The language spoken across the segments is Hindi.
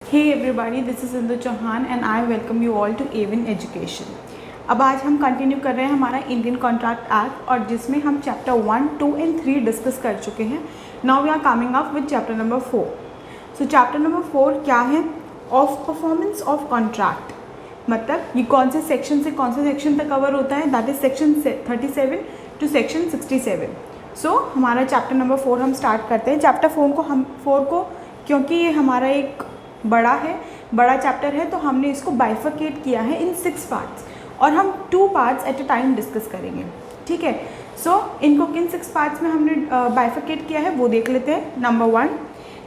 Hey everybody, this is Indu Chauhan and I welcome you all to Avin Education. अब आज हम कंटिन्यू कर रहे हैं हमारा इंडियन कॉन्ट्रैक्ट एक्ट और जिसमें हम चैप्टर 1, 2 एंड 3 डिस्कस कर चुके हैं. Now we are coming up with chapter number 4. So chapter number 4 क्या है? Of performance of contract. मतलब ये कौन से सेक्शन से कौन से सेक्शन तक कवर होता है? That is section 37 to section 67. So हमारा चैप्टर नंबर 4 हम स्टार्ट करते हैं. चैप्टर 4 को क्योंकि ये हमारा एक बड़ा चैप्टर है तो हमने इसको बाइफरकेट किया है इन 6 पार्ट्स और हम 2 parts at a time discuss करेंगे. ठीक है. सो इनको किन 6 पार्ट्स में हमने बाइफरकेट किया है वो देख लेते हैं. नंबर 1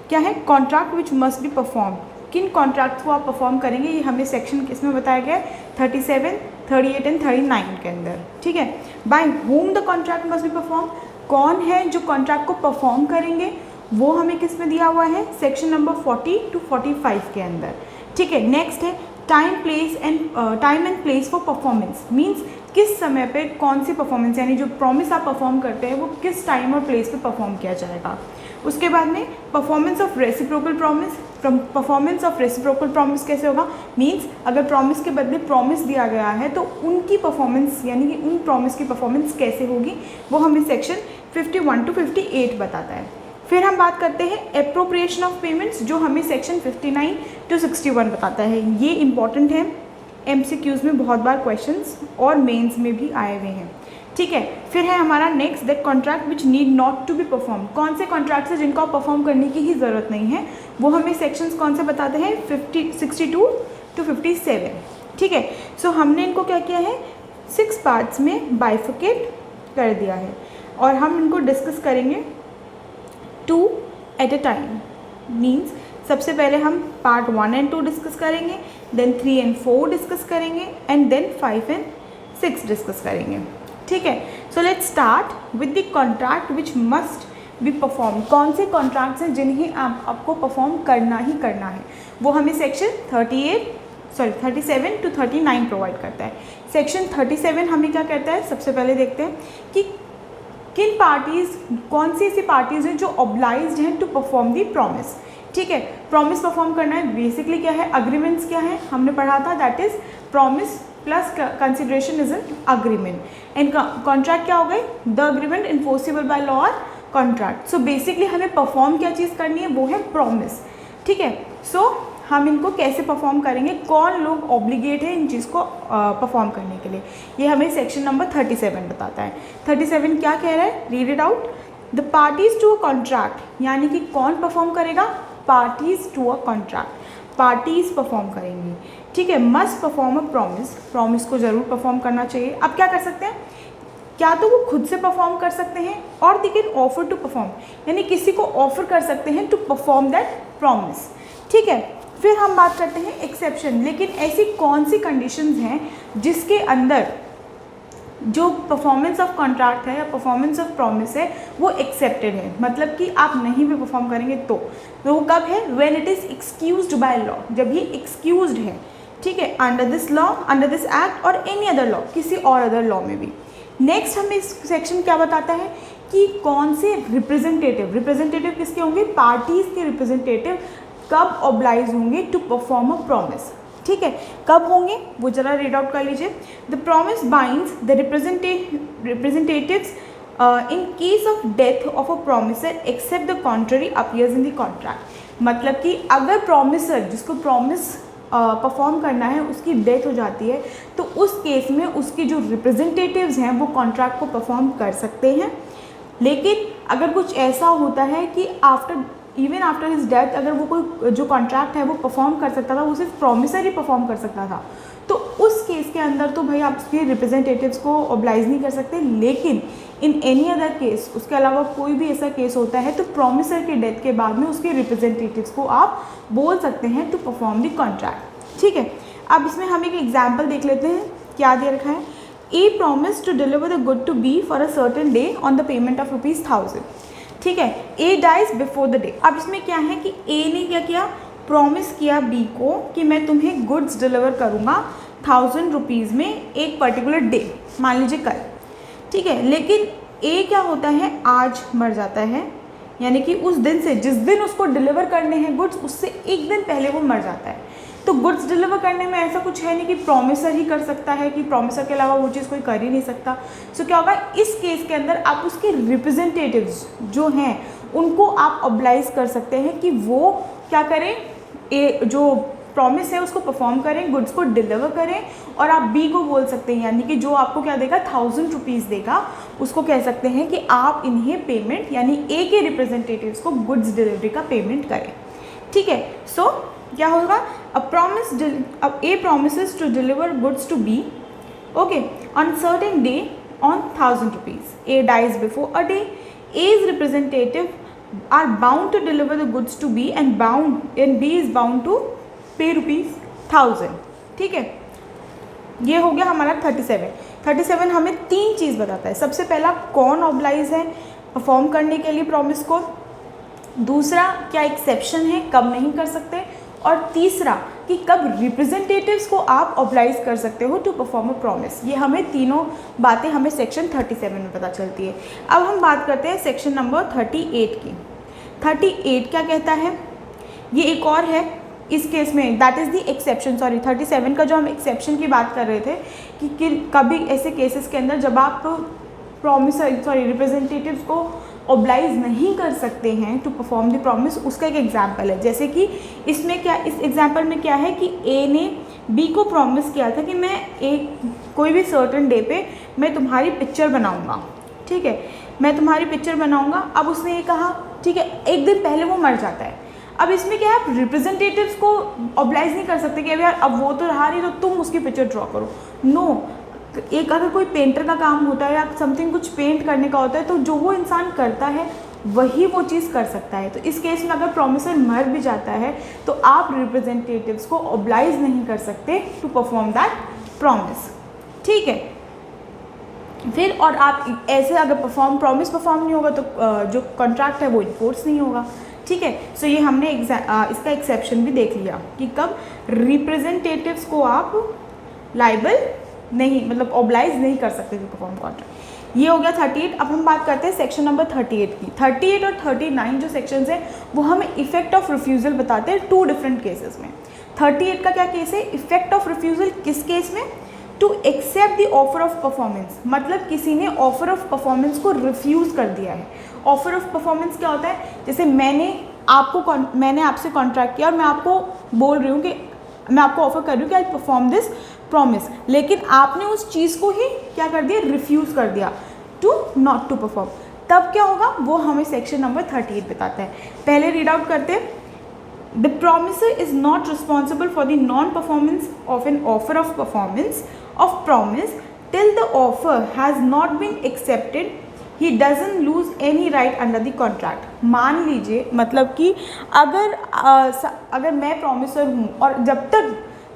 क्या है? Contract which must be perform. किन कॉन्ट्रैक्ट को आप परफॉर्म करेंगे ये हमें सेक्शन किसमें बताया गया है? 37, 38 एंड 39 के अंदर. ठीक है. By whom the contract must be perform. कौन है जो कॉन्ट्रैक्ट को परफॉर्म करेंगे वो हमें किस में दिया हुआ है? सेक्शन नंबर 40 टू 45 के अंदर. ठीक है. नेक्स्ट है time and place for performance. Means किस समय पे कौन सी परफॉर्मेंस यानी जो प्रॉमिस आप परफॉर्म करते हैं वो किस टाइम और प्लेस पे परफॉर्म किया जाएगा. उसके बाद में performance of reciprocal promise. Performance of reciprocal promise कैसे होगा? मीन्स अगर प्रॉमिस के बदले प्रॉमिस दिया गया है तो उनकी परफॉर्मेंस यानी कि उन प्रॉमिस की परफॉर्मेंस कैसे होगी वो हमें सेक्शन 51 टू 58 बताता है. फिर हम बात करते हैं एप्रोप्रिएशन ऑफ पेमेंट्स जो हमें सेक्शन 59 टू 61 बताता है. ये इंपॉर्टेंट है, एमसीक्यूज़ में बहुत बार क्वेश्चंस और मेंस में भी आए हुए हैं. ठीक है. फिर है हमारा next the contract which need not to be perform. कौन से कॉन्ट्रैक्ट्स हैं जिनको आप परफॉर्म करने की ही ज़रूरत नहीं है वो हमें सेक्शंस कौन से बताते हैं? 62 टू 57. ठीक है. सो हमने इनको क्या किया है? 6 पार्ट्स में बाइफरकेट कर दिया है और हम इनको डिस्कस करेंगे 2 एट अ टाइम. मीन्स सबसे पहले हम पार्ट 1 एंड 2 डिस्कस करेंगे, देन 3 एंड 4 डिस्कस करेंगे एंड देन 5 एंड 6 डिस्कस करेंगे. ठीक है. So let's start with the contract which must be perform. कौन से कॉन्ट्रैक्ट्स हैं जिन्हें आपको परफॉर्म करना ही करना है वो हमें सेक्शन 37 टू 39 प्रोवाइड करता है. सेक्शन 37 हमें क्या कहता है? सबसे पहले देखते हैं कि किन पार्टीज़ कौन सी ऐसी पार्टीज़ हैं जो ऑब्लाइज्ड हैं टू परफॉर्म दी प्रॉमिस. ठीक है. प्रॉमिस परफॉर्म करना है. बेसिकली क्या है? अग्रीमेंट्स क्या है हमने पढ़ा था. That is promise plus consideration is an agreement. And contract क्या हो गई? The agreement enforceable by law और कॉन्ट्रैक्ट. सो बेसिकली हमें परफॉर्म क्या चीज़ करनी है वो है प्रॉमिस. ठीक है. सो हम इनको कैसे परफॉर्म करेंगे, कौन लोग ऑब्लिगेट है इन चीज़ को परफॉर्म करने के लिए, ये हमें सेक्शन नंबर 37 बताता है. 37 क्या कह रहा है? Read it out. The parties to a contract यानी कि कौन परफॉर्म करेगा? Parties to a contract. Parties perform करेंगी. ठीक है. Must perform a promise. Promise को ज़रूर परफॉर्म करना चाहिए. अब क्या कर सकते हैं? क्या तो वो खुद से परफॉर्म कर सकते हैं और they can offer to perform यानी किसी को ऑफर कर सकते हैं टू परफॉर्म दैट प्रॉमिस. ठीक है. फिर हम बात करते हैं एक्सेप्शन. लेकिन ऐसी कौन सी कंडीशंस हैं जिसके अंदर जो परफॉर्मेंस ऑफ कॉन्ट्रैक्ट है या परफॉर्मेंस ऑफ प्रॉमिस है वो एक्सेप्टेड है. मतलब कि आप नहीं भी परफॉर्म करेंगे तो वो कब है? When it is excused by law. जब ये एक्सक्यूज्ड है. ठीक है. Under this law, under this act और एनी अदर लॉ, किसी और अदर लॉ में भी. नेक्स्ट हमें इस सेक्शन क्या बताता है कि कौन से रिप्रेजेंटेटिव किसके होंगे? पार्टीज़ के रिप्रेजेंटेटिव कब ऑब्लाइज होंगे टू परफॉर्म अ प्रॉमिस. ठीक है. कब होंगे वो जरा रीड आउट कर लीजिए. The promise binds the representatives in case of death of a promisor except the contrary appears in the contract. मतलब कि अगर प्रॉमिसर जिसको प्रॉमिस परफॉर्म करना है उसकी डेथ हो जाती है तो उस केस में उसके जो रिप्रेजेंटेटिव्स हैं वो कॉन्ट्रैक्ट को परफॉर्म कर सकते हैं. लेकिन अगर कुछ ऐसा होता है कि इवन आफ्टर हिज डेथ अगर वो कोई जो कॉन्ट्रैक्ट है वो परफॉर्म कर सकता था वो सिर्फ प्रॉमिसर ही परफॉर्म कर सकता था तो उस केस के अंदर तो भाई आप उसके रिप्रेजेंटेटिव्स को ऑब्लाइज नहीं कर सकते. लेकिन इन एनी अदर केस उसके अलावा कोई भी ऐसा केस होता है तो प्रॉमिसर के डेथ के बाद में उसके रिप्रेजेंटेटिव्स को आप बोल सकते हैं टू परफॉर्म द कॉन्ट्रैक्ट. ठीक है. अब इसमें हम एक एग्जाम्पल देख लेते हैं. क्या दे रखा है? A promise to deliver the good to be for a certain day on the payment of ₹1000. ठीक है. A dies before the day. अब इसमें क्या है कि ए ने क्या किया? प्रॉमिस किया बी को कि मैं तुम्हें गुड्स डिलीवर करूँगा 1000 रुपीज़ में एक पर्टिकुलर डे, मान लीजिए कल. ठीक है. लेकिन ए क्या होता है? आज मर जाता है. यानी कि उस दिन से, जिस दिन उसको डिलीवर करने हैं गुड्स, उससे एक दिन पहले वो मर जाता है। तो गुड्स डिलीवर करने में ऐसा कुछ है नहीं कि प्रॉमिसर ही कर सकता है, कि प्रॉमिसर के अलावा वो चीज़ कोई कर ही नहीं सकता। सो क्या होगा, इस केस के अंदर आप उसके रिप्रेजेंटेटिव्स जो हैं उनको आप ऑब्लाइज कर सकते हैं कि वो क्या करें, जो प्रॉमिस है उसको परफॉर्म करें, गुड्स को डिलीवर करें। और आप बी को बोल सकते हैं, यानी कि जो आपको क्या देगा, 1000 रुपीज़ देगा, उसको कह सकते हैं कि आप इन्हें पेमेंट, यानी ए के रिप्रेजेंटेटिव्स को गुड्स डिलीवरी का पेमेंट करें। ठीक है, सो क्या होगा, अब ए promises to deliver goods to B, okay, on certain day on 1000 rupees. A dies before a day. A's representative are bound to deliver the goods to B and B is bound to pay ₹1000. ठीक है, ये हो गया हमारा 37 हमें 3 चीज़ बताता है। सबसे पहला, कौन ऑब्लाइज है परफॉर्म करने के लिए प्रॉमिस को, दूसरा क्या एक्सेप्शन है, कब नहीं कर सकते, और तीसरा कि कब रिप्रेजेंटेटिव्स को आप ऑब्लाइज कर सकते हो टू परफॉर्म अ प्रॉमिस। ये हमें तीनों बातें हमें सेक्शन 37 में पता चलती है। अब हम बात करते हैं सेक्शन नंबर 38 की। 38 क्या कहता है, ये एक और है इस केस में, दैट इज़ द एक्सेप्शन। 37 का जो हम एक्सेप्शन की बात कर रहे थे कि कभी ऐसे केसेस के अंदर जब आप रिप्रेजेंटेटिव्स को ऑब्लाइज नहीं कर सकते हैं टू परफॉर्म द प्रॉमिस, उसका एक एग्जाम्पल है। जैसे कि इसमें क्या, इस एग्जाम्पल में क्या है कि ए ने बी को प्रॉमिस किया था कि मैं कोई भी सर्टेन डे पे मैं तुम्हारी पिक्चर बनाऊंगा। ठीक है, मैं तुम्हारी पिक्चर बनाऊंगा। अब उसने ये कहा, ठीक है, एक दिन पहले वो मर जाता है। अब इसमें क्या है, आप रिप्रेजेंटेटिव्स को ऑब्लाइज नहीं कर सकते कि अब यार अब वो तो रहा नहीं तो तुम उसकी पिक्चर ड्रॉ करो। नो, एक अगर कोई पेंटर का काम होता है या समथिंग कुछ पेंट करने का होता है तो जो वो इंसान करता है वही वो चीज़ कर सकता है। तो इस केस में अगर प्रॉमिसर मर भी जाता है तो आप रिप्रेजेंटेटिव्स को ऑब्लाइज नहीं कर सकते टू परफॉर्म दैट प्रॉमिस। ठीक है, फिर और आप ऐसे अगर प्रॉमिस परफॉर्म नहीं होगा तो जो कॉन्ट्रैक्ट है वो इन्फोर्स नहीं होगा। ठीक है, सो ये हमने इसका एक्सेप्शन भी देख लिया कि कब रिप्रेजेंटेटिव्स को आप लाइबल नहीं, मतलब ऑब्लाइज नहीं कर सकते टू परफॉर्म कॉन्ट्रैक्ट। ये हो गया 38। अब हम बात करते हैं सेक्शन नंबर 38 की। 38 और 39 जो सेक्शंस हैं वो हमें इफेक्ट ऑफ रिफ्यूज़ल बताते हैं 2 डिफरेंट केसेस में। 38 का क्या केस है, इफेक्ट ऑफ रिफ्यूज़ल किस केस में, to accept the offer of performance, मतलब किसी ने ऑफर ऑफ परफॉर्मेंस को रिफ्यूज़ कर दिया है। ऑफर ऑफ परफॉर्मेंस क्या होता है, जैसे मैंने आपसे कॉन्ट्रैक्ट किया और मैं आपको बोल रही हूँ कि मैं आपको ऑफर कर रही हूँ कि आई परफॉर्म दिस प्रॉमिस, लेकिन आपने उस चीज़ को ही क्या कर दिया, रिफ्यूज़ कर दिया, टू नॉट टू परफॉर्म। तब क्या होगा वो हमें सेक्शन नंबर 38 बताता है। पहले रीड आउट करते हैं। The promiser is not responsible for the non-performance of an offer of performance of promise till the offer has not been accepted. He doesn't lose any right under the contract. मान लीजिए, मतलब कि अगर मैं प्रॉमिसर हूँ और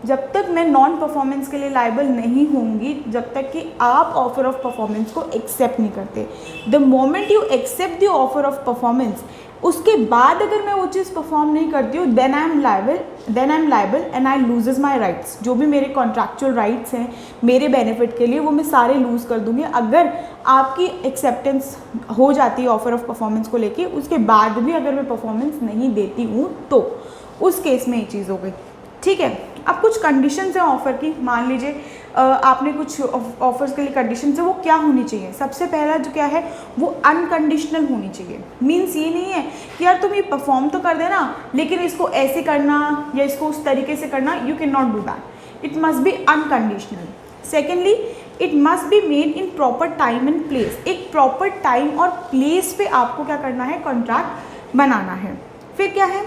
जब तक मैं नॉन परफॉर्मेंस के लिए लाइबल नहीं होंगी जब तक कि आप ऑफर ऑफ परफॉर्मेंस को एक्सेप्ट नहीं करते। The moment you accept the offer of performance, उसके बाद अगर मैं वो चीज़ परफॉर्म नहीं करती हूँ, then I am liable and I loses my rights. जो भी मेरे कॉन्ट्रैक्चुअल राइट्स हैं मेरे बेनिफिट के लिए वो मैं सारे लूज़ कर दूँगी अगर आपकी एक्सेप्टेंस हो जाती है ऑफर ऑफ परफॉर्मेंस को लेके। उसके बाद भी अगर मैं परफॉर्मेंस नहीं देती हूँ तो उस केस में ये चीज़ हो गई। ठीक है, अब कुछ कंडीशंस हैं ऑफ़र की। मान लीजिए आपने कुछ ऑफर्स के लिए कंडीशंस है, वो क्या होनी चाहिए। सबसे पहला जो क्या है वो अनकंडीशनल होनी चाहिए। मीन्स ये नहीं है कि यार तुम ये परफॉर्म तो कर देना लेकिन इसको ऐसे करना या इसको उस तरीके से करना, you can not do that. It must be unconditional. Secondly, it must be made in proper time and place. एक प्रॉपर टाइम और प्लेस पे आपको क्या करना है, कॉन्ट्रैक्ट बनाना है। फिर क्या है,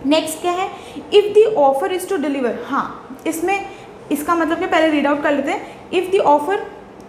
नेक्स्ट क्या है, if the offer is to deliver. हाँ, इसमें इसका मतलब क्या, पहले रीड आउट कर लेते हैं। If the offer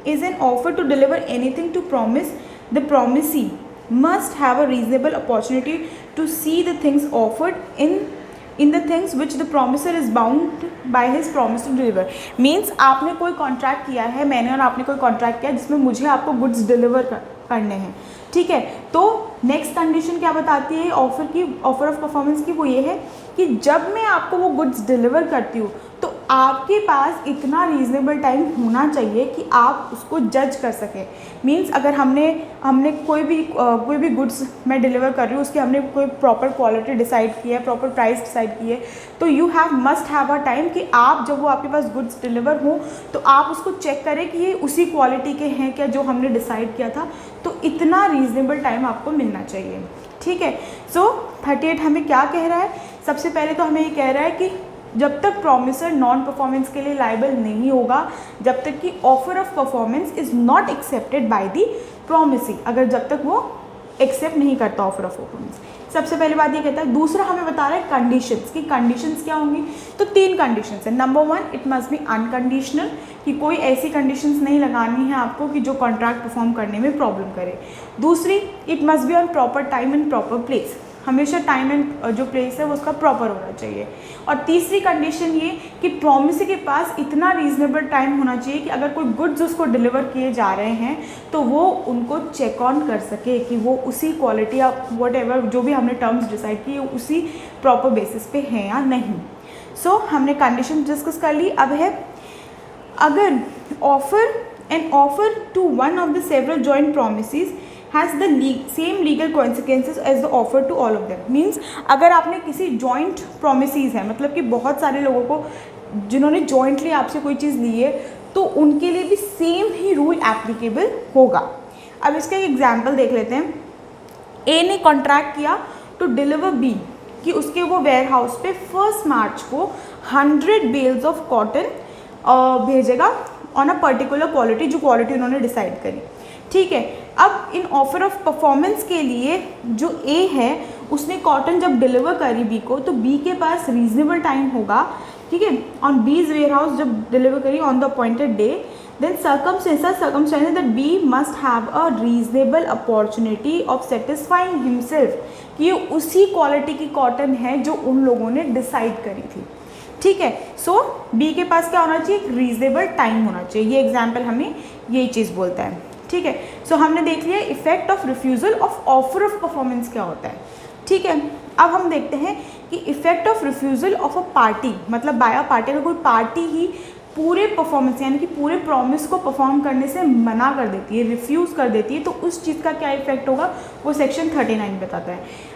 is an offer to deliver anything to promise, the promisee must have a reasonable opportunity to see the things offered in the things which the promiser is bound by his promise to deliver. Means आपने कोई कॉन्ट्रैक्ट किया है, मैंने और आपने कोई कॉन्ट्रैक्ट किया जिसमें मुझे आपको गुड्स डिलीवर करने हैं। ठीक है, तो नेक्स्ट कंडीशन क्या बताती है ऑफर ऑफ परफॉर्मेंस की, वो ये है कि जब मैं आपको वो गुड्स डिलीवर करती हूँ तो आपके पास इतना रीज़नेबल टाइम होना चाहिए कि आप उसको जज कर सकें। मींस अगर हमने कोई भी गुड्स मैं डिलीवर कर रही हूँ, उसकी हमने कोई प्रॉपर क्वालिटी डिसाइड की है, प्रॉपर प्राइस डिसाइड की है, तो you must have a time कि आप जब वो आपके पास गुड्स डिलीवर हो तो आप उसको चेक करें कि ये उसी क्वालिटी के हैं क्या जो हमने डिसाइड किया था। तो इतना रीज़नेबल टाइम आपको मिलना चाहिए। ठीक है। सो 38 हमें क्या कह रहा है? सबसे पहले तो हमें ये कह रहा है कि जब तक प्रॉमिसर नॉन परफॉर्मेंस के लिए लायबल नहीं होगा, जब तक कि offer of performance is not accepted by the promisee, अगर जब तक वो एक्सेप्ट नहीं करता ऑफर ऑफ परफॉर्मेंस। सबसे पहली बात ये कहता है। दूसरा हमें बता रहा है कंडीशंस, कि कंडीशंस क्या होंगी। तो 3 कंडीशंस है। Number 1, it must be unconditional, कि कोई ऐसी कंडीशंस नहीं लगानी है आपको कि जो कॉन्ट्रैक्ट परफॉर्म करने में प्रॉब्लम करे। दूसरी, it must be on proper time and proper place, हमेशा टाइम एंड जो प्लेस है वो उसका प्रॉपर होना चाहिए। और तीसरी कंडीशन ये कि प्रॉमिसी के पास इतना रीज़नेबल टाइम होना चाहिए कि अगर कोई गुड्स उसको डिलीवर किए जा रहे हैं तो वो उनको चेक ऑन कर सके कि वो उसी क्वालिटी या व्हाटएवर जो भी हमने टर्म्स डिसाइड किए उसी प्रॉपर बेसिस पे हैं या नहीं। सो हमने कंडीशन डिस्कस कर ली। अब है अगर an offer to one of the several joint promises has the same legal consequences as the offer to all of them। Means अगर आपने किसी जॉइंट प्रोमिसेस है, मतलब कि बहुत सारे लोगों को जिन्होंने जॉइंटली आपसे कोई चीज़ ली है, तो उनके लिए भी सेम ही रूल एप्लीकेबल होगा। अब इसका एक एग्जाम्पल देख लेते हैं। ए ने कॉन्ट्रैक्ट किया टू डिलीवर बी, कि उसके वो वेयर हाउस पे 1 मार्च को 100 बेल्स ऑफ कॉटन भेजेगा ऑन अ पर्टिकुलर क्वालिटी, जो क्वालिटी उन्होंने डिसाइड करी। ठीक है। अब इन ऑफर ऑफ परफॉर्मेंस के लिए जो ए है उसने कॉटन जब डिलीवर करी बी को, तो बी के पास रीजनेबल टाइम होगा। ठीक है। ऑन बीज वेयर हाउस जब डिलीवर करी on the appointed day, then circumstances that B must have a reasonable opportunity of satisfying himself, कि ये उसी क्वालिटी की कॉटन है जो उन लोगों ने डिसाइड करी थी। ठीक है। सो बी के पास क्या होना चाहिए? एक रीजनेबल टाइम होना चाहिए। ये एग्जाम्पल हमें यही चीज़ बोलता है। ठीक है। सो हमने देख लिया effect of refusal of offer of performance क्या होता है। ठीक है। अब हम देखते हैं कि effect of refusal of a party, मतलब बाय अ पार्टी, अगर कोई पार्टी ही पूरे परफॉर्मेंस यानी कि पूरे प्रॉमिस को परफॉर्म करने से मना कर देती है, रिफ्यूज़ कर देती है, तो उस चीज़ का क्या इफेक्ट होगा वो सेक्शन 39 बताता है।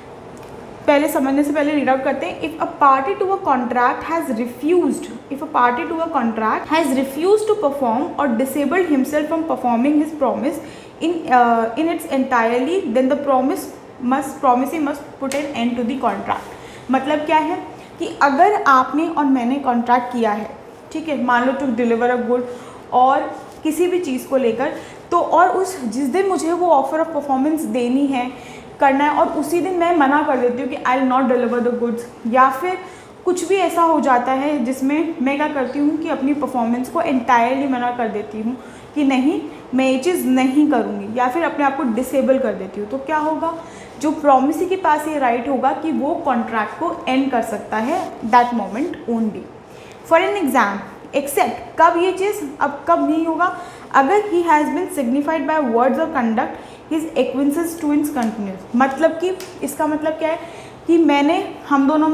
पहले समझने से पहले रीड आउट करते हैं। If a party to a contract has refused to perform or disabled himself from performing his promise in its entirely, then the promisee must put an end to the contract. मतलब क्या है कि अगर आपने और मैंने कॉन्ट्रैक्ट किया है, ठीक है, मान लो टू डिलीवर अ गुड और किसी भी चीज़ को लेकर, तो और उस जिस दिन मुझे वो ऑफर ऑफ परफॉर्मेंस देनी है, करना है, और उसी दिन मैं मना कर देती हूँ कि I will not deliver the goods, या फिर कुछ भी ऐसा हो जाता है जिसमें मैं क्या करती हूँ कि अपनी परफॉर्मेंस को एंटायरली मना कर देती हूँ कि नहीं मैं ये चीज़ नहीं करूँगी, या फिर अपने आप को डिसेबल कर देती हूँ, तो क्या होगा? जो प्रॉमिसी के पास ये राइट होगा कि वो कॉन्ट्रैक्ट को एंड कर सकता है that moment only. For an exam except, कब ये चीज़ अब कब नहीं होगा? अगर he has been signified by words or conduct his acquiescence to ins continuance. मतलब कि इसका मतलब क्या है कि हम दोनों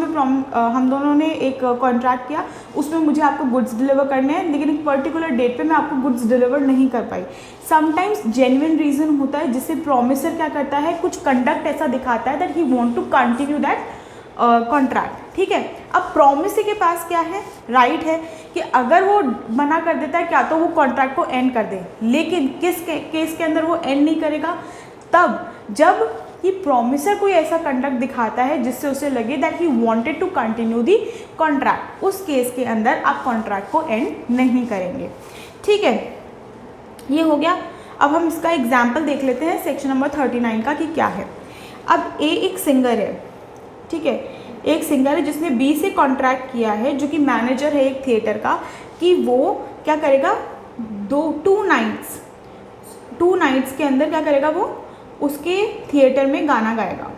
ने एक कॉन्ट्रैक्ट किया, उसमें मुझे आपको गुड्स डिलीवर करने हैं, लेकिन एक पर्टिकुलर डेट पे मैं आपको गुड्स डिलीवर नहीं कर पाई। समटाइम्स जेन्युइन रीज़न होता है जिससे प्रॉमिसर क्या करता है, कुछ कंडक्ट ऐसा दिखाता है that he want to continue that contract. ठीक है। अब प्रॉमिसी के पास क्या है? राइट है कि अगर वो मना कर देता है क्या तो वो कॉन्ट्रैक्ट को एंड कर दे, लेकिन किस केस के अंदर वो एंड नहीं करेगा? तब जब कि प्रॉमिसर कोई ऐसा कंडक्ट दिखाता है जिससे उसे लगे that he wanted to continue the contract, उस केस के अंदर आप कॉन्ट्रैक्ट को एंड नहीं करेंगे। ठीक है, ये हो गया। अब हम इसका एग्जाम्पल देख लेते हैं सेक्शन नंबर 39 का कि क्या है। अब ए एक सिंगर है, ठीक है, एक सिंगर है जिसने बी से कॉन्ट्रैक्ट किया है, जो कि मैनेजर है एक थिएटर का, कि वो क्या करेगा, 2 नाइट्स के अंदर क्या करेगा, वो उसके थिएटर में गाना गाएगा।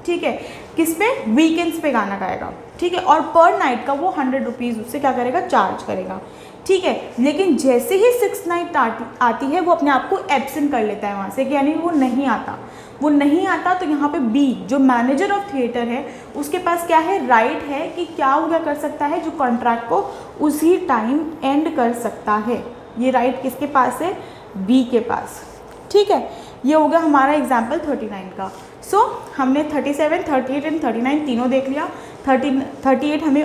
ठीक है, किस पे? वीकेंड्स पे गाना गाएगा। ठीक है, और पर नाइट का वो 100 रुपीज़ उससे क्या करेगा, चार्ज करेगा। ठीक है। लेकिन जैसे ही 6th नाइट आती है वो अपने आप को एब्सेंट कर लेता है वहाँ से, कि यानी वो नहीं आता, वो नहीं आता। तो यहाँ पे बी जो मैनेजर ऑफ थिएटर है उसके पास क्या है, राइट है कि क्या वो क्या कर सकता है, जो कॉन्ट्रैक्ट को उसी टाइम एंड कर सकता है। ये राइट किसके पास है, बी के पास। ठीक है, ये हो गया हमारा एग्जाम्पल 39 का। सो हमने 37, 38 एंड 39 तीनों देख लिया। 38 हमें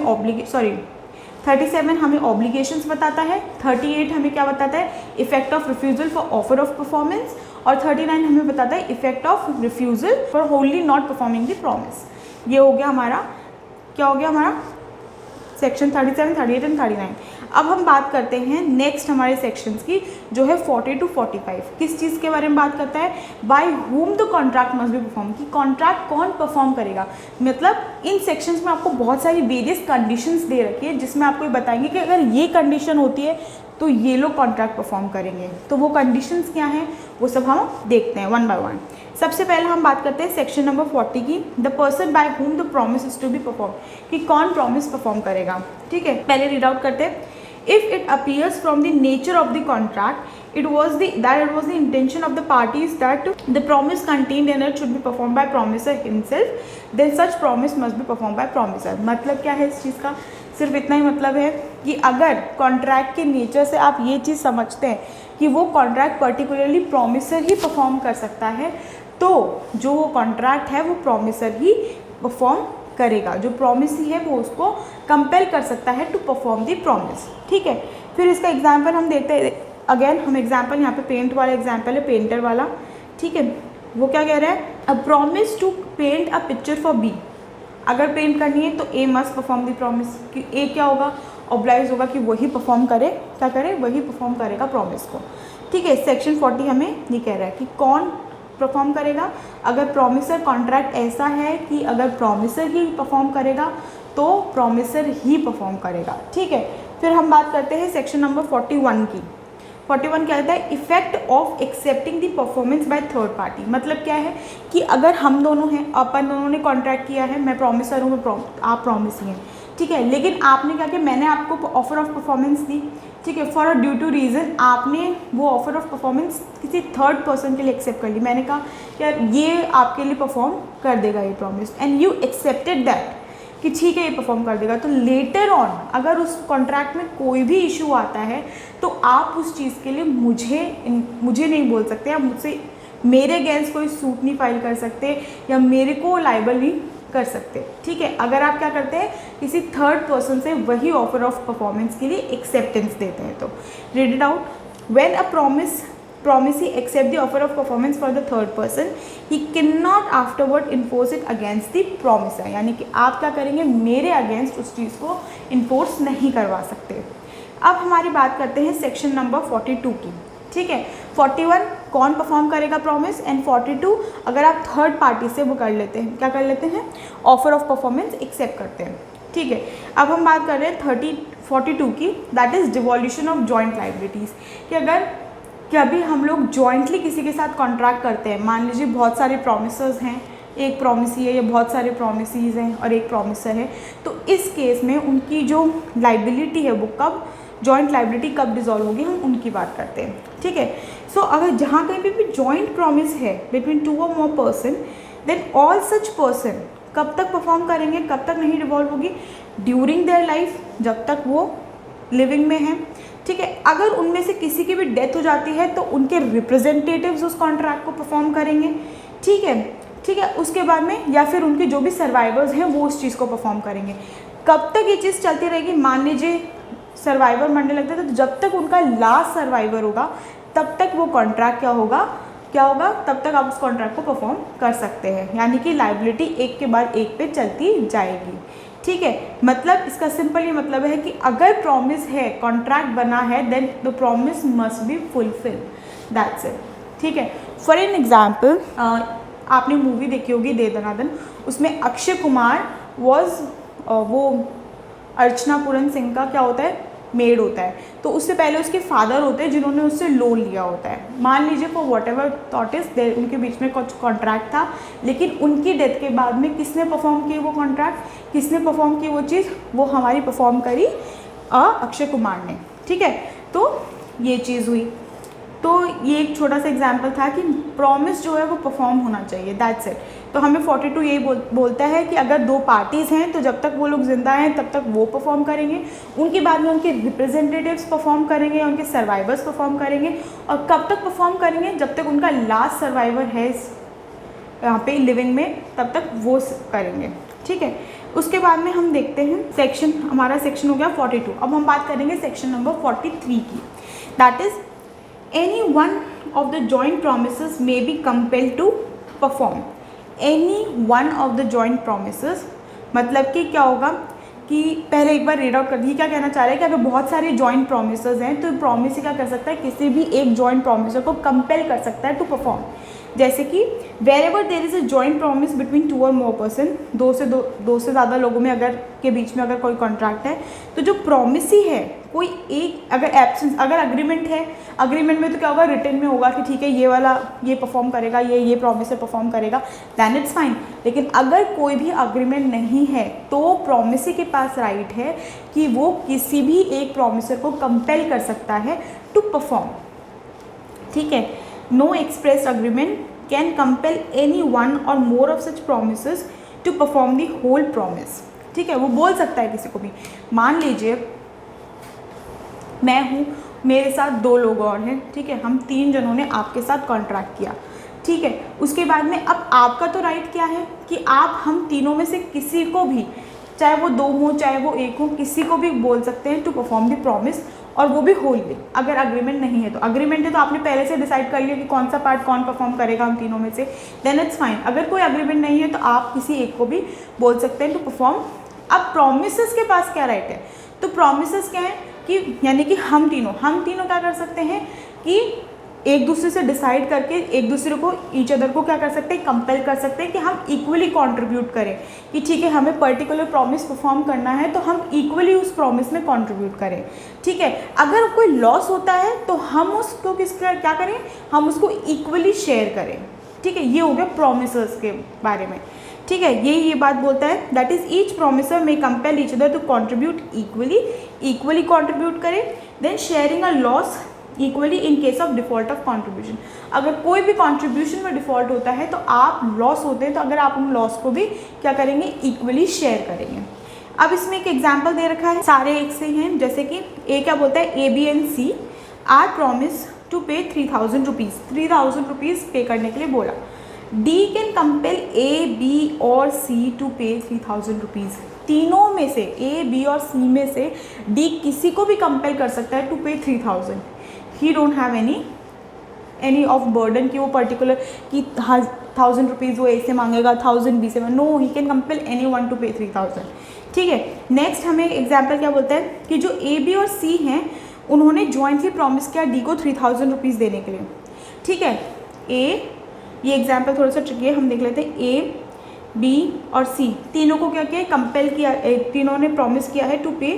37 हमें ऑब्लिगेशंस बताता है, 38 हमें क्या बताता है, effect of refusal for offer of performance, और 39 हमें बताता है effect of refusal for wholly not performing the promise. ये हो गया हमारा, क्या हो गया हमारा सेक्शन 37, 38 एंड 39। अब हम बात करते हैं नेक्स्ट हमारे सेक्शंस की, जो है 40 to 45। किस चीज़ के बारे में बात करता है, bye whom the contract must be perform, कि कॉन्ट्रैक्ट कौन परफॉर्म करेगा। मतलब इन सेक्शंस में आपको बहुत सारी वेरियस कंडीशंस दे रखी है, जिसमें आपको ये बताएंगे कि अगर ये कंडीशन होती है तो ये लोग कॉन्ट्रैक्ट परफॉर्म करेंगे। तो वो कंडीशंस क्या हैं वो सब हम देखते हैं वन बाय वन। सबसे पहले हम बात करते हैं सेक्शन नंबर 40 की, the person by whom the promise is to be perform, कि कौन प्रॉमिस परफॉर्म करेगा। ठीक है, पहले रीड आउट करते हैं। If it appears from the nature of the contract it was the intention of the parties that the promise contained in it should be performed by promiser himself, then such promise must be performed by promiser। मतलब क्या है इस चीज़ का, सिर्फ इतना ही मतलब है कि अगर कॉन्ट्रैक्ट के नेचर से आप ये चीज़ समझते हैं कि वो कॉन्ट्रैक्ट पर्टिकुलरली प्रॉमिसर ही परफॉर्म कर सकता है, तो जो वो कॉन्ट्रैक्ट है वो प्रॉमिसर ही परफॉर्म करेगा। जो प्रॉमिस ही है वो उसको कंपेल कर सकता है टू परफॉर्म द प्रॉमिस। ठीक है, फिर इसका एग्जाम्पल हम देखते हैं। अगेन हम एग्जाम्पल यहाँ पे पेंट वाला एग्जाम्पल है, पेंटर वाला। ठीक है, वो क्या कह रहा है, A promise to paint a picture for B. अगर पेंट करनी है तो A must perform the promise, कि ए क्या होगा, ऑब्लाइज होगा कि वही परफॉर्म करे, क्या करे, वही परफॉर्म करेगा प्रॉमिस को। ठीक है, सेक्शन 40 हमें ये कह रहा है कि कौन परफॉर्म करेगा। अगर प्रॉमिसर कॉन्ट्रैक्ट ऐसा है कि अगर प्रॉमिसर ही परफॉर्म करेगा तो प्रॉमिसर ही परफॉर्म करेगा। ठीक है, फिर हम बात करते हैं सेक्शन नंबर 41 की। 41 क्या कहता है, effect of accepting the performance by third party. मतलब क्या है कि अगर हम दोनों हैं, अपन दोनों ने कॉन्ट्रैक्ट किया है, मैं प्रॉमिसर हूँ, आप प्रॉमिसी हैं। ठीक है, लेकिन आपने क्या किया, मैंने आपको ऑफर ऑफ परफॉर्मेंस दी। ठीक है, for a due to reason आपने वो ऑफर ऑफ परफॉर्मेंस किसी थर्ड पर्सन के लिए एक्सेप्ट कर ली। मैंने कहा यार ये आपके लिए परफॉर्म कर देगा ये promise, and you accepted that कि ठीक है ये परफॉर्म कर देगा। तो लेटर ऑन अगर उस कॉन्ट्रैक्ट में कोई भी इशू आता है तो आप उस चीज़ के लिए मुझे नहीं बोल सकते, या मुझसे मेरे अगेंस्ट कोई सूट नहीं फाइल कर सकते, या मेरे को लाइबल नहीं कर सकते। ठीक है, अगर आप क्या करते हैं, किसी थर्ड पर्सन से वही ऑफर ऑफ परफॉर्मेंस के लिए एक्सेप्टेंस देते हैं। तो read it out, when a promisee accept the offer of performance for the third person, he cannot afterward enforce it against the promiser। यानी कि आप क्या करेंगे, मेरे अगेंस्ट उस चीज़ को इन्फोर्स नहीं करवा सकते। अब हमारी बात करते हैं सेक्शन नंबर 42 की। ठीक है, 41 कौन परफॉर्म करेगा प्रॉमिस, एंड 42 अगर आप थर्ड पार्टी से वो कर लेते हैं, क्या कर लेते हैं, ऑफर ऑफ परफॉर्मेंस एक्सेप्ट करते हैं। ठीक है, अब हम बात कर रहे हैं 42 की, that is डिवॉल्यूशन of joint liabilities. कि अगर कभी हम लोग जॉइंटली किसी के साथ कॉन्ट्रैक्ट करते हैं, मान लीजिए बहुत सारे प्रॉमिसर्स हैं, एक प्रॉमिसी है या बहुत सारे प्रॉमिसीज हैं और एक प्रॉमिसर है, तो इस केस में उनकी जो लाइबिलिटी है वो कब, जॉइंट लाइबिलिटी कब डिसॉल्व होगी, हम उनकी बात करते हैं। ठीक है, सो अगर जहाँ कहीं भी जॉइंट प्रॉमिस है between 2 or more person, then all such person कब तक परफॉर्म करेंगे, कब तक नहीं डिवॉल्व होगी, ड्यूरिंग देयर लाइफ, जब तक वो लिविंग में है। ठीक है, अगर उनमें से किसी की भी डेथ हो जाती है तो उनके रिप्रेजेंटेटिव्स उस कॉन्ट्रैक्ट को परफॉर्म करेंगे। ठीक है, उसके बाद में या फिर उनके जो भी सर्वाइवर्स हैं वो उस चीज़ को परफॉर्म करेंगे। कब तक ये चीज़ चलती रहेगी, मान लीजिए सर्वाइवर मरने लगता है तो जब तक उनका लास्ट सर्वाइवर होगा तब तक वो कॉन्ट्रैक्ट क्या होगा, तब तक आप उस कॉन्ट्रैक्ट को परफॉर्म कर सकते हैं। यानी कि लाइबिलिटी एक के बाद एक पे चलती जाएगी। ठीक है, मतलब इसका सिंपल ये मतलब है कि अगर प्रॉमिस है, कॉन्ट्रैक्ट बना है, then the promise must be fulfil, that's it. ठीक है, फॉर एन एग्जाम्पल आपने मूवी देखी होगी दे दनादन, उसमें अक्षय कुमार वो अर्चना पूरन सिंह का क्या होता है, मेड होता है। तो उससे पहले उसके फादर होते हैं जिन्होंने उससे लोन लिया होता है। मान लीजिए for whatever thought is there, उनके बीच में कुछ कॉन्ट्रैक्ट था, लेकिन उनकी डेथ के बाद में किसने परफॉर्म की वो कॉन्ट्रैक्ट, किसने परफॉर्म की वो चीज़, वो हमारी परफॉर्म करी अक्षय कुमार ने। ठीक है, तो ये चीज़ हुई। तो ये एक छोटा सा एग्जाम्पल था कि प्रॉमिस जो है वो परफॉर्म होना चाहिए, दैट्स इट। तो हमें 42 यही बोलता है कि अगर दो पार्टीज़ हैं तो जब तक वो लोग जिंदा हैं तब तक वो परफॉर्म करेंगे, उनके बाद में उनके रिप्रेजेंटेटिव्स परफॉर्म करेंगे, उनके सर्वाइवर्स परफॉर्म करेंगे, और कब तक परफॉर्म करेंगे, जब तक उनका लास्ट सर्वाइवर है यहाँ पे लिविंग में, तब तक वो करेंगे, ठीक है। उसके बाद में हम देखते हैं सेक्शन, हमारा सेक्शन हो गया 42। अब हम बात करेंगे सेक्शन नंबर 43 की, that is any one of the joint promises may be compelled to perform। any one of the joint promises मतलब कि क्या होगा कि पहले एक बार रीड आउट कर दिए, क्या कहना चाह रहे हैं कि अगर बहुत सारे जॉइंट प्रोमिसेस हैं तो प्रॉमिस क्या कर सकता है, किसी भी एक जॉइंट प्रोमिसर को कंपेल कर सकता है टू परफॉर्म। जैसे कि wherever there is a joint promise between 2 or more person, दो से ज़्यादा लोगों में अगर के बीच में अगर कोई कॉन्ट्रैक्ट है, तो जो प्रॉमिस ही है कोई एक, अगर एब्सेंस, अगर अग्रीमेंट है, अग्रीमेंट में तो क्या होगा, रिटन में होगा कि ठीक है ये वाला ये परफॉर्म करेगा, ये प्रॉमिस से परफॉर्म करेगा, दैन इट्स फाइन। लेकिन अगर कोई भी अग्रीमेंट नहीं है तो प्रॉमिसी के पास राइट है कि वो किसी भी एक प्रॉमिसर को कंपेल कर सकता है टू परफॉर्म, ठीक है। No express agreement can compel any one or more of such promises to perform the whole promise, ठीक है। वो बोल सकता है किसी को भी, मान लीजिए मैं हूँ, मेरे साथ 2 लोग और हैं, ठीक है, हम 3 जनों ने आपके साथ कॉन्ट्रैक्ट किया, ठीक है। उसके बाद में अब आपका तो राइट क्या है कि आप हम तीनों में से किसी को भी, चाहे वो 2 हो चाहे वो 1 हो, किसी को भी बोल सकते हैं टू परफॉर्म द प्रॉमिस, और वो भी होलली। अगर अग्रीमेंट नहीं है तो, अग्रीमेंट है तो आपने पहले से डिसाइड कर लिया कि कौन सा पार्ट कौन परफॉर्म करेगा हम तीनों में से, देन इट्स फाइन। अगर कोई अग्रीमेंट नहीं है तो आप किसी एक को भी बोल सकते हैं टू परफॉर्म। अब प्रॉमिसेस के पास क्या राइट है, तो प्रॉमिसेस क्या है कि यानी कि हम तीनों क्या कर सकते हैं कि एक दूसरे से डिसाइड करके एक दूसरे को, ईच अदर को क्या कर सकते हैं, कंपेल कर सकते हैं कि हम इक्वली कंट्रीब्यूट करें, कि ठीक है हमें पर्टिकुलर प्रॉमिस परफॉर्म करना है तो हम इक्वली उस प्रॉमिस में कंट्रीब्यूट करें, ठीक है। अगर कोई लॉस होता है तो हम उसको क्या करें, हम उसको इक्वली शेयर करें, ठीक है। ये हो गया प्रॉमिसेस के बारे में, ठीक है। ये बात बोलता है that is each promiser may compel each other to contribute equally contribute करें, then sharing a loss equally in case of default of contribution. अगर कोई भी कॉन्ट्रीब्यूशन में डिफॉल्ट होता है तो आप लॉस होते हैं, तो अगर आप उन लॉस को भी क्या करेंगे, इक्वली शेयर करेंगे। अब इसमें एक एग्जाम्पल दे रखा है, सारे एक से हैं, जैसे कि ए क्या बोलता है, A B and C are promise to pay 3000 rupees, 3000 rupees पे करने के लिए बोला। D can compel A B और सी टू पे 3000 रुपीज़। तीनों में से, ए बी और सी में से डी किसी को भी कंपेल कर सकता है to pay 3000। He don't have any of burden कि वो पर्टिकुलर कि 1000 रुपीज़ वो ए से मांगेगा, 1000 बी से, no, he can compel any one to pay 3000, ठीक है। नेक्स्ट हमें एग्जाम्पल क्या बोलता है कि जो ए बी और सी हैं उन्होंने जॉइंटली प्रॉमिस किया डी को 3000 रुपीज़ देने के लिए, ठीक है। ये एग्जाम्पल थोड़ा सा ट्रिकी है, हम देख लेते हैं। ए बी और सी तीनों को क्या किया, कंपेल किया, तीनों ने प्रॉमिस किया है to pay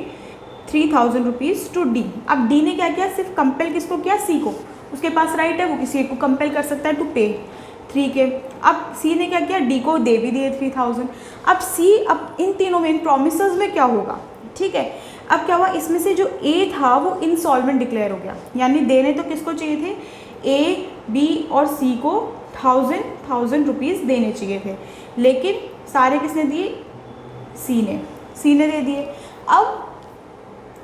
3000 rupees two D. अब डी ने क्या किया, सिर्फ कंपेल किसको किया, सी को, उसके पास राइट है, वो किसी एक को कंपेल कर सकता है टू पे 3 के। अब सी ने क्या किया, डी को दे भी दिए 3000। अब सी, अब इन तीनों में, इन प्रोमिसेस में क्या होगा, ठीक है। अब क्या हुआ, इसमें से जो ए था वो इंसॉल्वेंट डिक्लेयर हो गया, यानी देने तो किसको चाहिए थे, ए बी और सी को 1000 रुपीज़ देने चाहिए थे, लेकिन सारे किसने दिए, सी ने दे दिए। अब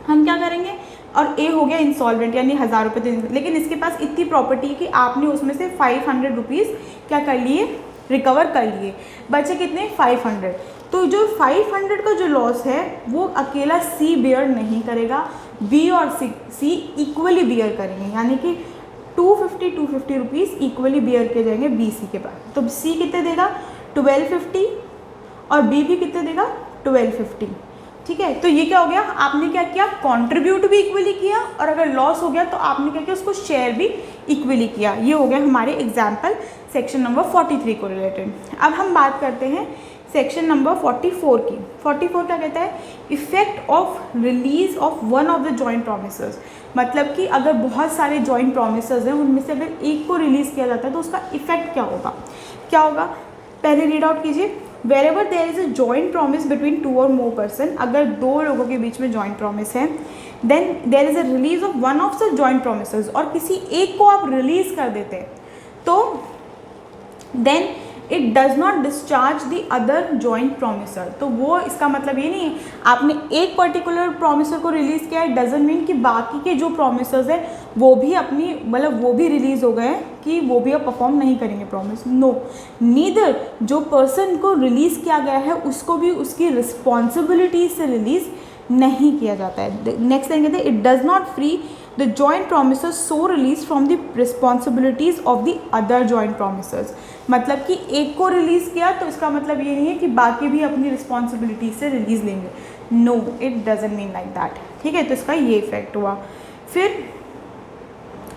हम क्या करेंगे, और ए हो गया इंसॉल्वेंट यानी 1000 रुपये देने, लेकिन इसके पास इतनी प्रॉपर्टी है कि आपने उसमें से 500 रुपीज़ क्या कर लिए, रिकवर कर लिए, बचे कितने, 500। तो जो 500 का जो लॉस है वो अकेला सी बेयर नहीं करेगा, बी और सी इक्वली बेयर करेंगे, यानी कि 250 रुपीज़ इक्वली बेयर किए जाएंगे बी सी के पास। तो सी कितने देगा, 1250, और बी भी कितने देगा, 1250, ठीक है। तो ये क्या हो गया, आपने क्या किया, कंट्रीब्यूट भी इक्वली किया, और अगर लॉस हो गया तो आपने क्या किया, उसको शेयर भी इक्वली किया। ये हो गया हमारे एग्जाम्पल सेक्शन नंबर 43 को रिलेटेड। अब हम बात करते हैं सेक्शन नंबर 44 की। 44 क्या कहता है, effect of release of one of the joint promises. मतलब कि अगर बहुत सारे जॉइंट प्रोमिसेस हैं, उनमें से अगर एक को रिलीज़ किया जाता है तो उसका इफेक्ट क्या होगा, पहले रीड आउट कीजिए। Wherever there is a joint promise between 2 or more person, अगर 2 लोगों के बीच में जॉइंट प्रॉमिस है, then there is a release of one of the joint promises, और किसी एक को आप रिलीज़ कर देते हैं तो then it does not discharge the other joint promisor. तो वो इसका मतलब ये नहीं है आपने एक पर्टिकुलर प्रोमिसर को रिलीज़ किया, इट डजंट मीन कि बाकी के जो प्रोमिसर्स हैं वो भी अपनी मतलब वो भी रिलीज़ हो गए हैं कि वो भी अब परफॉर्म नहीं करेंगे प्रॉमिस। नो, नीदर जो पर्सन को रिलीज़ किया गया है उसको भी उसकी रिस्पॉन्सिबिलिटी से रिलीज़ नहीं किया जाता है। नेक्स्ट लाइन कहते हैं it does not free the joint promisers so release from the responsibilities of the other joint promisers. मतलब कि एक को रिलीज़ किया तो इसका मतलब ये नहीं है कि बाकी भी अपनी रिस्पॉन्सिबिलिटी से रिलीज़ लेंगे। No, it doesn't mean like that. ठीक है, तो इसका ये इफेक्ट हुआ। फिर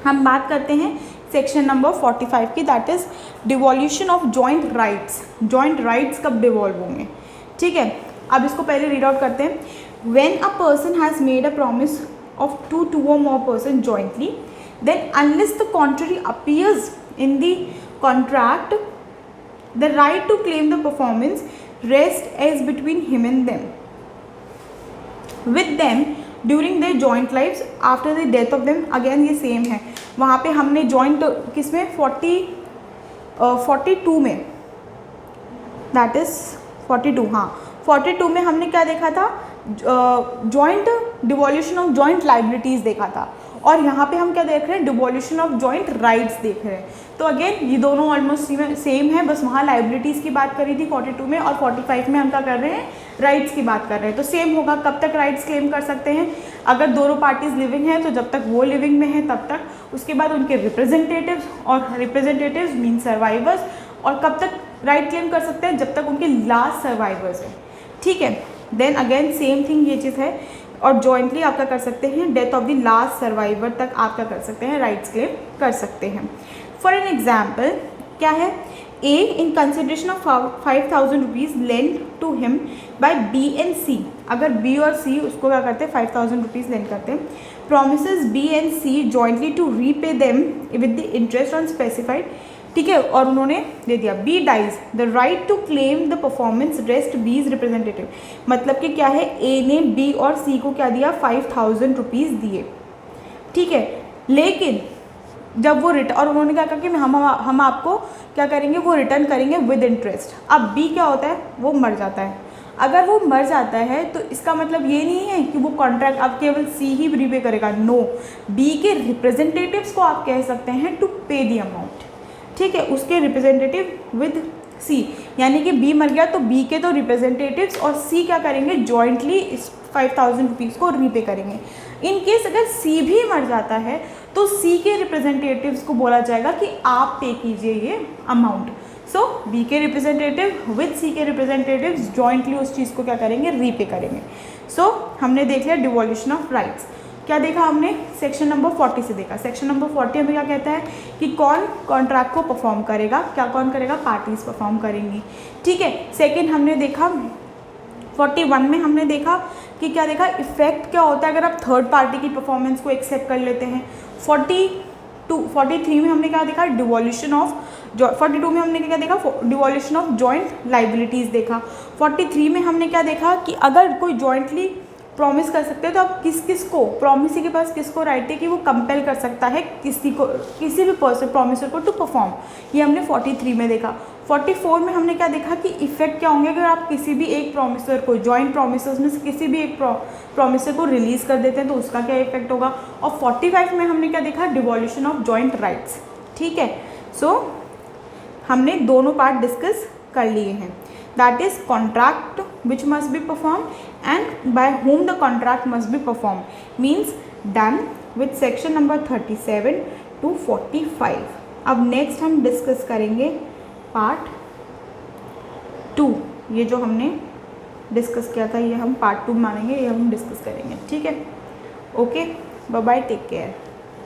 हम बात करते हैं सेक्शन नंबर 45 की, that is डिवॉल्यूशन of joint rights. Joint rights कब डिवॉल्व होंगे? ठीक है, अब इसको पहले रीड आउट करते हैं। When a person has made a promise of two or more person jointly, then unless the contrary appears in the contract, the right to claim the performance rests as between him and them, with them during their joint lives after the death of them। again ये सेम है, वहाँ पे हमने joint किस में 42 में, दैट इज़ 42, हाँ 42 में हमने क्या देखा था? जॉइंट डिवॉल्यूशन ऑफ जॉइंट लाइबिलिटीज़ देखा था, और यहाँ पे हम क्या देख रहे हैं? डिवॉल्यूशन ऑफ जॉइंट राइट्स देख रहे हैं। तो अगेन ये दोनों ऑलमोस्ट सेम है, बस वहाँ लाइबिलिटीज़ की बात करी थी 42 में, और 45 में हम क्या कर रहे हैं? राइट्स की बात कर रहे हैं। तो सेम होगा, कब तक राइट्स क्लेम कर सकते हैं? अगर दोनों पार्टीज लिविंग हैं तो जब तक वो लिविंग में है तब तक, उसके बाद उनके रिप्रेजेंटेटिव्स, और रिप्रेजेंटेटिव्स मीन सर्वाइवर्स, और कब तक राइट क्लेम कर सकते हैं? जब तक उनके लास्ट सर्वाइवर्स हैं। ठीक है, देन अगेन सेम थिंग ये चीज़ है, और जॉइंटली आप क्या कर सकते हैं? Death of the last survivor तक आप क्या कर सकते हैं? राइट्स क्लेम कर सकते हैं। फॉर एन एग्जाम्पल क्या है? A in consideration of 5000 rupees lend to him by B and C. अगर बी और सी उसको क्या करते हैं? 5000 रुपीज़ लेंड करते हैं। Promises B and C jointly to repay them with the interest on specified. ठीक है, और उन्होंने दे दिया B dies the right to claim the performance rest B's representative. मतलब कि क्या है? ए ने बी और सी को क्या दिया? 5000 रुपीज़ दिए। ठीक है, लेकिन जब वो रिटर्न, और उन्होंने क्या कहा कि हम आपको क्या करेंगे? वो रिटर्न करेंगे विद इंटरेस्ट। अब बी क्या होता है? वो मर जाता है। अगर वो मर जाता है तो इसका मतलब ये नहीं है कि वो कॉन्ट्रैक्ट अब केवल सी ही रीपे करेगा। नो, बी के रिप्रेजेंटेटिव्स को आप कह सकते हैं टू पे द अमाउंट। ठीक है, उसके रिप्रेजेंटेटिव विद सी, यानी कि बी मर गया तो बी के तो रिप्रेजेंटेटिव्स और सी क्या करेंगे? जॉइंटली इस 5000 रुपीज़ को रीपे करेंगे। इन केस अगर सी भी मर जाता है तो सी के रिप्रेजेंटेटिव्स को बोला जाएगा कि आप पे कीजिए ये अमाउंट। सो बी के रिप्रेजेंटेटिव विद सी के रिप्रेजेंटेटिव्स जॉइंटली उस चीज़ को क्या करेंगे? रीपे करेंगे। सो हमने देख लिया डिवॉल्यूशन ऑफ राइट्स। क्या देखा हमने? सेक्शन नंबर 40 से देखा। सेक्शन नंबर 40 हमें क्या कहता है कि कौन कॉन्ट्रैक्ट को परफॉर्म करेगा? क्या कौन करेगा? पार्टीज परफॉर्म करेंगी। ठीक है, सेकंड हमने देखा 41 में हमने देखा कि क्या देखा? इफेक्ट क्या होता है अगर आप थर्ड पार्टी की परफॉर्मेंस को एक्सेप्ट कर लेते हैं। 43 में हमने क्या देखा? डिवॉल्यूशन ऑफ 42 में हमने क्या देखा? डिवॉल्यूशन ऑफ जॉइंट लाइबिलिटीज़ देखा। 43 में हमने क्या देखा कि अगर कोई जॉइंटली प्रॉमिस कर सकते हैं तो आप किस को, प्रॉमिसी के पास किसको राइट है कि वो कंपेल कर सकता है किसी भी पर्सन प्रॉमिसर को टू परफॉर्म। ये हमने 43 में देखा। 44 में हमने क्या देखा कि इफेक्ट क्या होंगे अगर आप किसी भी एक प्रॉमिसर को, जॉइंट प्रॉमिसर्स में से किसी भी एक प्रॉमिसर को रिलीज़ कर देते हैं तो उसका क्या इफेक्ट होगा। और 45 में हमने क्या देखा? डिवॉल्यूशन ऑफ जॉइंट राइट्स। ठीक है, सो हमने दोनों पार्ट डिस्कस कर लिए हैं, that is contract which must be performed and by whom the contract must be performed means done with section number 37 to 45। अब नेक्स्ट हम डिस्कस करेंगे पार्ट 2। ये जो हमने डिस्कस किया था ये हम पार्ट 2 मानेंगे, ये हम डिस्कस करेंगे। ठीक है, okay, bye bye, take care.